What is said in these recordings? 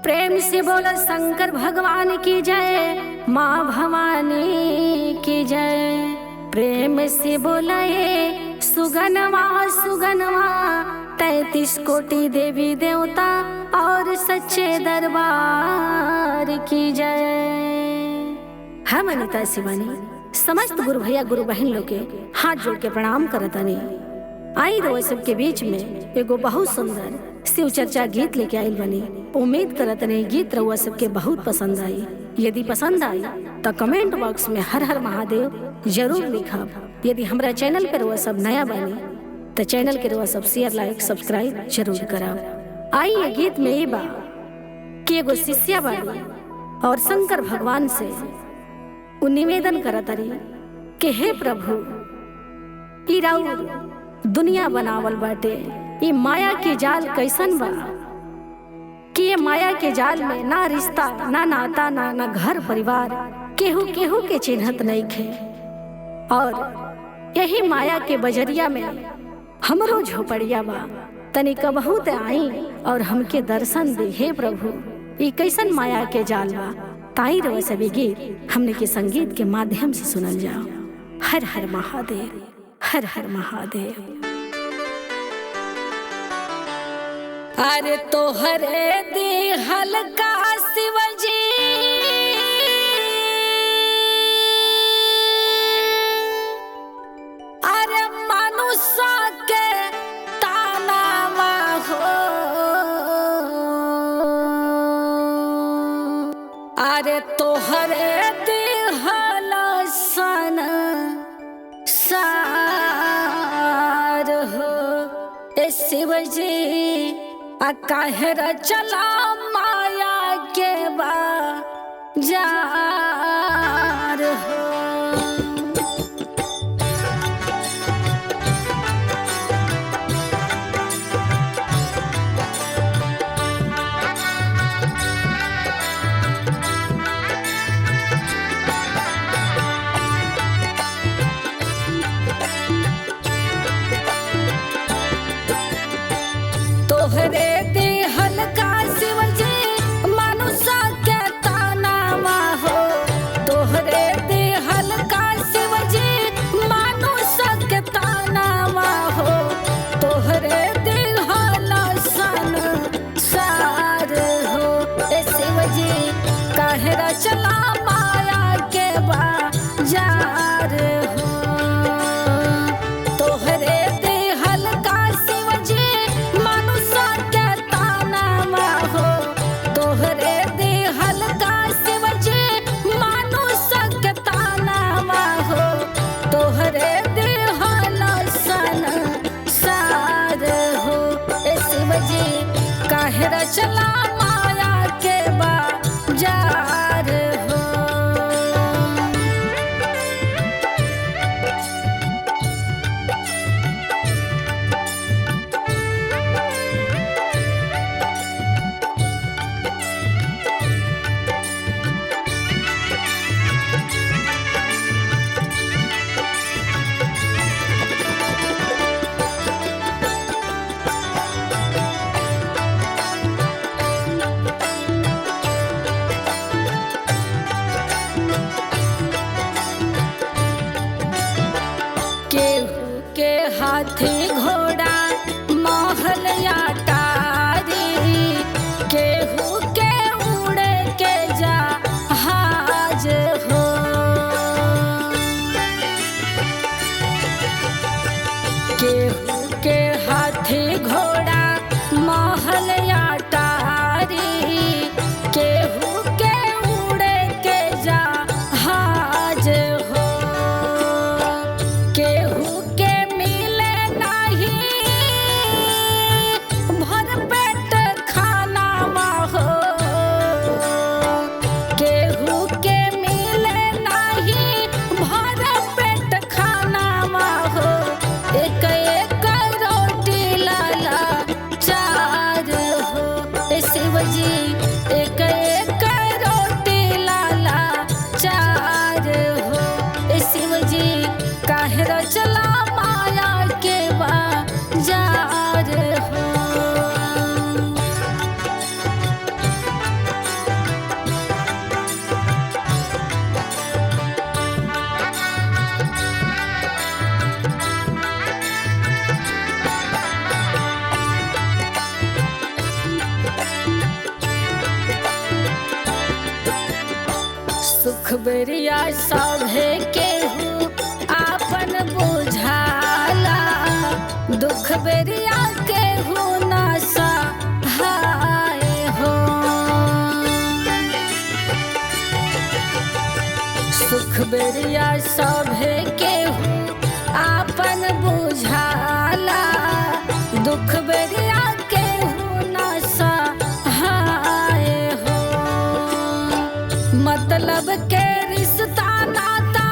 प्रेम से बोलो शंकर भगवान की जय, माँ भवानी की जय। प्रेम से बोले सुगनवा सुगनवा, 33 कोटि देवी देवता और सच्चे दरबार की जय। हम अनिता शिवानी समस्त गुरु भैया गुरु बहन लोग के हाथ जोड़ के प्रणाम करतनी। आई रो सबके बीच में एगो बहुत सुंदर शिव चर्चा गीत लेके आइल बनी। उम्मीद करतनी गीत रउआ सबके बहुत पसंद आई। यदि पसंद आई तो कमेंट बॉक्स में हर हर महादेव जरूर लिखब। यदि हमरा चैनल पर रउआ सब नया बनी तो चैनल के रउआ सब शेयर लाइक सब्सक्राइब जरूर करब। आई ये गीत में ये बा कि एगो शिष्या बाड़ी और शंकर भगवान से उ निवेदन करतरी कि हे प्रभु, ई राउर दुनिया बनावल बाटे, ये माया के जाल कैसन बा कि ये माया के जाल में ना रिश्ता ना नाता ना घर परिवार केहू केहू के चिन्हत नहीं खे। और यही माया के बजरिया में हमरो झोपड़िया बा, तनी कबहू ते आई और हमके दर्शन दे हे प्रभु। ये कैसन माया के जाल बा। ताई रवा सभी गीत हमने के संगीत के माध्यम से सुनल जाओ। हर हर महादेव, हर हर महादेव। अरे तो हरे दी हल्का शिवजी, अरे मनुष्य के तानावा हो, अरे तो हरे दी हलसन सार हो। ए शिवजी काहेर चला माया के बाजार हो। तोहरे दे हल्का शिवजी मनुष्य के तानावा हो। तोहरे दे हल्का शिवजी मनुष्य के तानावा हो। तोहरे दे हलसन सार हो। ए शिवजी काहेरा चला माया के बाजार हो। तोहरे दे हल्का शिवजी मनुष्य के तानावा हो। तोहरे दे हल्का शिवजी मनुष्य के तानावा हो। तोहरे दे हलसन सार हो। ए शिवजी काहेरा चला माया के बाजार हो। काहे चला माया के बाजार हो। सुख बेरिया सभे केहू आपन बुझाला, दुख बेरिया केहू ना सहाय हो। सुख बेरिया सभे केहू आपन बुझाला, दुख बेरिया केहू ना सहाय हो। मतलब के रिश्ता नाता,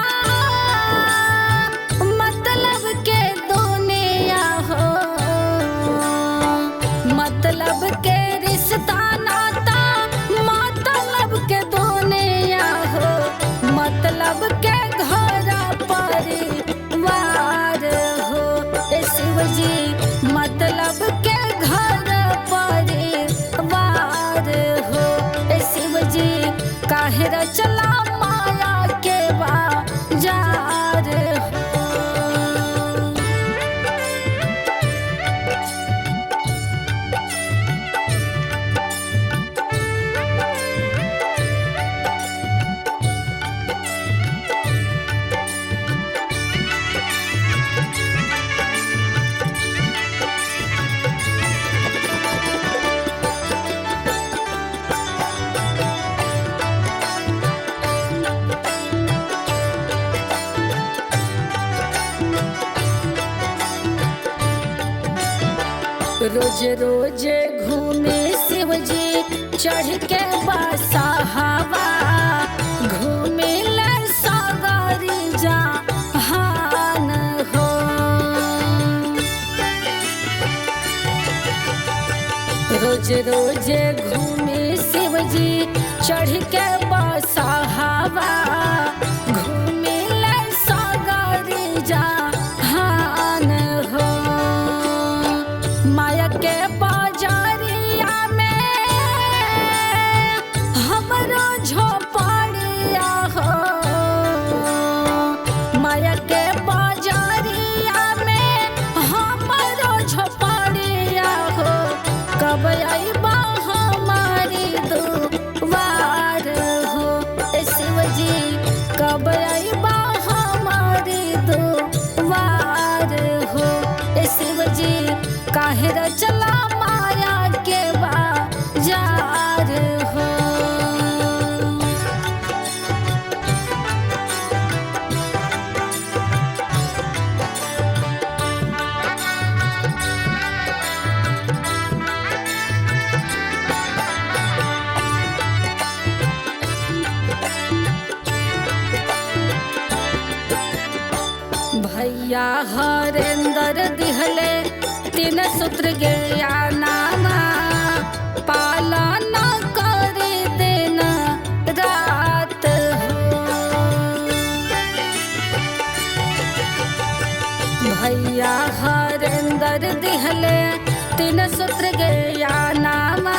मतलब के दुनिया हो। मतलब के रिश्ता नाता, मतलब के दुनिया हो। मतलब के घर परिवार हो। ए शिव जी मतलब के घर परिवार हो। ए शिव जी काहे चला माया के बाजार हो। रोज रोज घूमे शिव जी चढ़ के बसहावा, घूमे ले सागरी जहान हो। रोज रोज घूमे शिव जी चढ़ के बसहावा, घूमे ले सागरी जहान हो। माया के बाजारिया में हमरो झोपड़िया हो। माया के बाजारिया में हमरो झोपड़िया हो। कब आइबा हमारी दुआर हो। ए शिव जी कब आइबा हमारी दुआर हो। ए शिव जी काहे चला माया के बाजार हो। भैया हरेंद्र दिहले 3 सूत्र ज्ञानामा, पालन करे दिन रात हो। भैया हरेंद्र दिहले 3 सूत्र ज्ञानामा,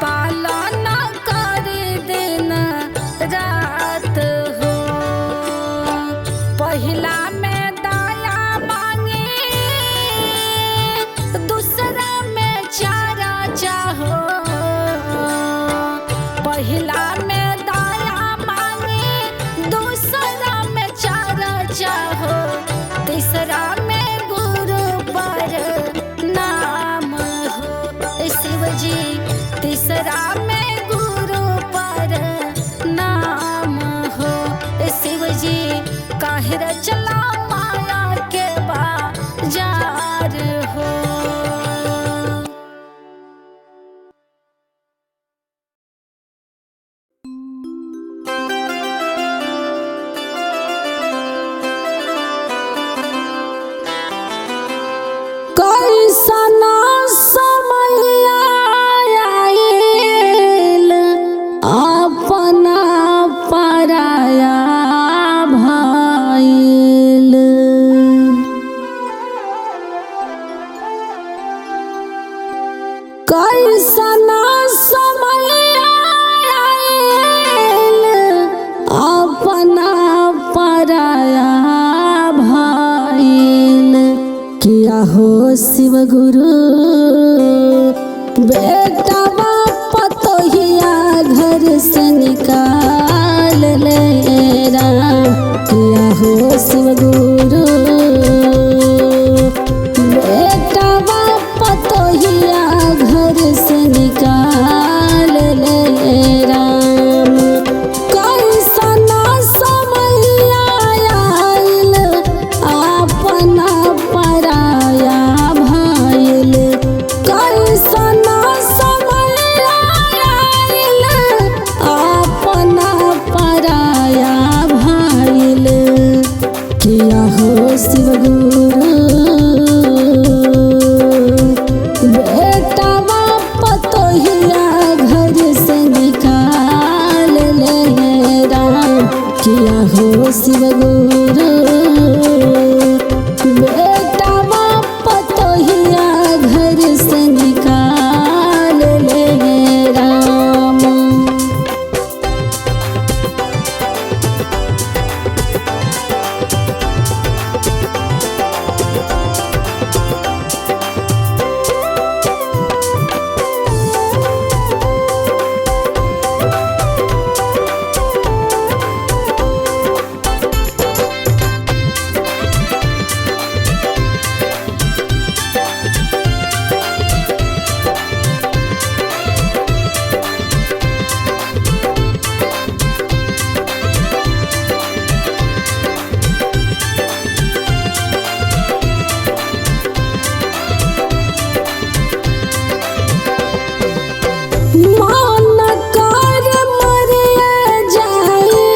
पालन करे दिन रात हो। पहिला में दया मांगे, दूसरा में चारा चाहो। पहिला में दया मांगे, दूसरा में चारा चाहो। तीसरा में गुरु पर नाम हो। शिव जी तीसरा में गुरु पर नाम हो। शिव जी काहे चला माया के बाजार हो। कैसना समय आयल अपना पराया भाई। हो शिव गुरु बेटा बाप पतोहिया घर से निकाल ले राम। किया हो शिव गुरु बेटा बाप पतोहिया घर से निकाल ले राम। कैसना समय आयल अपना पराया भाईल। कैसना समय आयल अपना पराया भाईल। किया हो शिव गुरु बेटा बाप पतोहिया घर से निकाल ले राम। किया हो शिव गुरु बेटा बाप पतोहिया घर से निकाल ले राम। मान कर मर जाए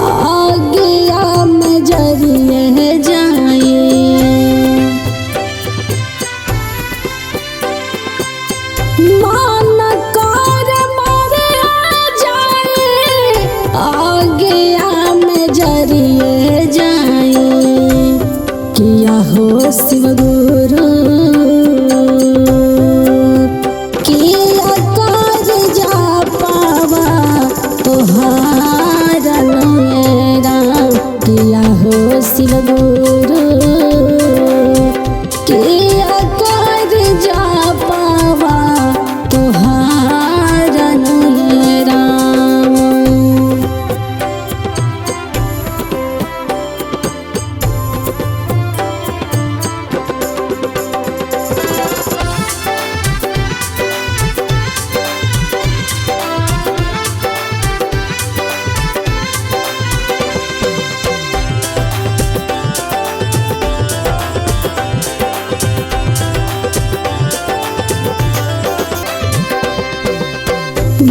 आगिया में जरिए जाए। मान कर मर जाए आगिया में जरिए जाए। किया हो शिव गुरु तोहारा राम। किया हो शिव गुरु किया कर जा पावा तोहारा राम।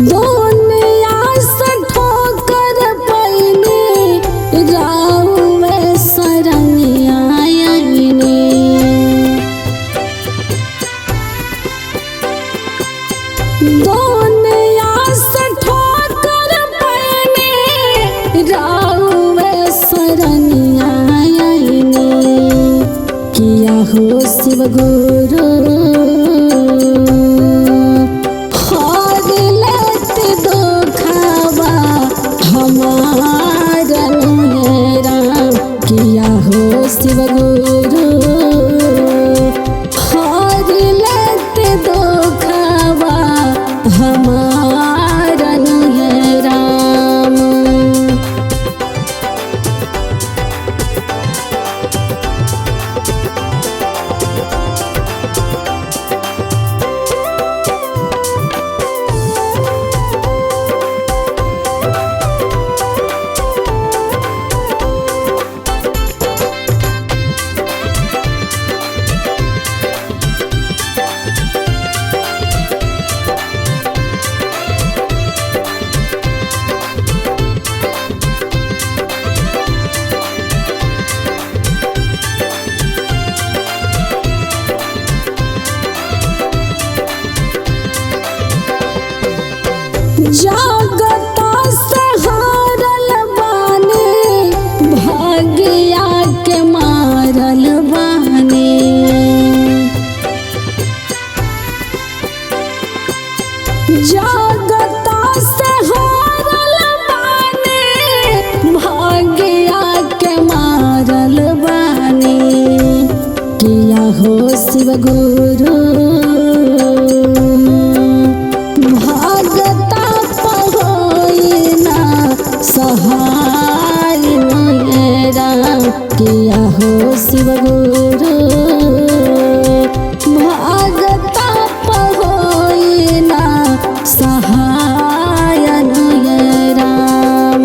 दुनिया से ठोकर पैनी राम में शरणिया आईनी। दुनिया से ठोकर पैनी राम में शरणिया आईनी। किया हो शिव गुरु हमारा राम। किया हो शिव गुरु हर लेते दुखवा हमारा राम। जगता से हारल बानी भाग्या के मारल बानी। जगता से हारल बानी भाग्या के मारल बानी। किया हो गुरु भगता पहोइना सहाय मेरा किया हो शिव गुरु भगता पहोइना सहाय राम।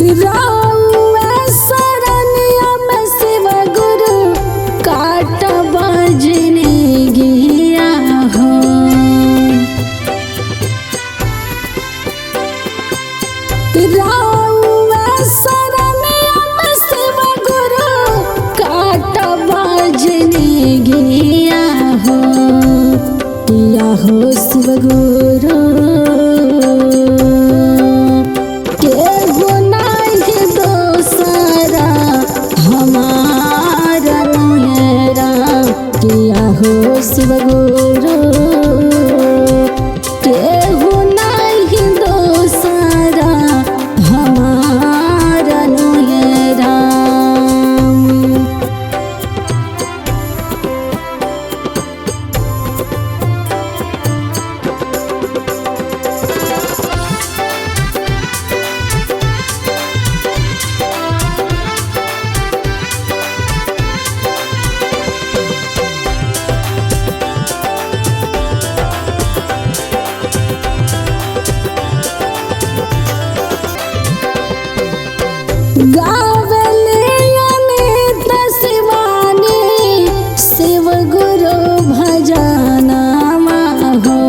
राउआ शरणिया में शिव गुरु काट बजने गिया हो राउआ शरणिया में शिव गुरु काट बजने गिया हो किया हो शिव गुरु किया हो शिव गुरु केहू नहीं दोसरा हमारा राम। गावले अमित शिवानी शिव गुरु भजनमा हो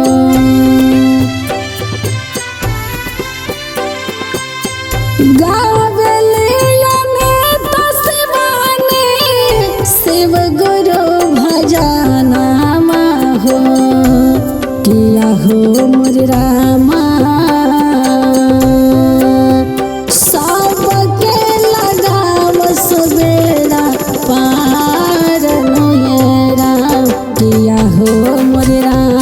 गावले अमित शिवानी शिव गुरु भजनमा हो किया हो मोर रामा सवेरा पार किया हो मोर राम।